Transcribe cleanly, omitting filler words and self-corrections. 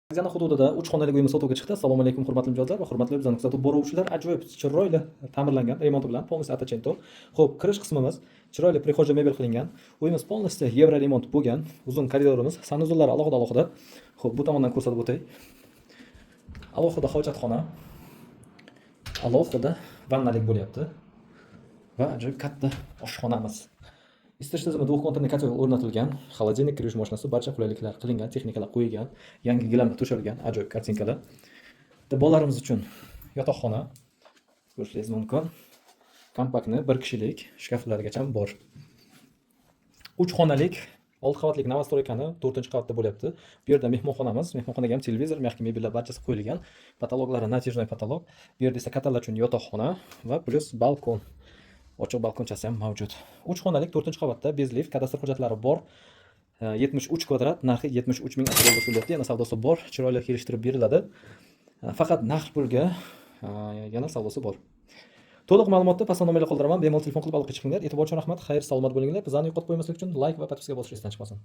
Zana hududida 3 xonali uyimiz sotuvga chiqdi. Assalomu alaykum hurmatli mijozlar va hurmatli bizani kuzatib boruvchilar. Ajoyib chiroyli ta'mirlangan, remonti bilan полностью atachento. Xo'p, kirish qismimiz chiroyli prixoja mebel qilingan. Uyimiz полностью yevro remont bo'lgan. Uzun koridorimiz, sanuzullari alohida. Xo'p, bu tomondan ko'rsatib o'tay. Alohida hojatxona. Alohida vannalik bo'lyapti. Va ajoyib katta oshxonamiz. Isitish tizimi двухконтурный котел o'rnatilgan, холодильник, kirish mashinasi, barcha qulayliklar qilingan, texnikalar qo'yilgan, yangi gilamlar to'shalgan, ajoyib kartinkalar. Bolalarimiz uchun yotoqxona ko'rishingiz mumkin. Kompaktni 1 kishilik shkaflargacha bor. 3 xonalik 6 qavatlik novostroykani 4-qavatda bo'lyapti. Bu yerda mehmonxonamiz, mehmonxonaga ham televizor, mehki mebellar barchasi qo'yilgan. Patologlari natijnoy patolog. Bu yerda esa kattalar uchun yotoqxona va plus balkon. Ochiq balkonchasi ham mavjud. 3 xonalik 4-qavatda bezliv, kadastr hujjatlari bor. 73 kvadrat, narxi 73 ming dollar bo'lyapti. Yana savdosi bor, chiroyli kelishtirib beriladi. Faqat naqd pulga yana savdosi bor. To'liq ma'lumotni pastda nomerga qoldiraman. Bemalol telefon qilib aloqaga chiqinglar. E'tibor uchun rahmat. Xayr, salomat bo'linglar. Bizani yo'qotib qo'ymaslik uchun like va podpiska bosishni esdan chiqmasin.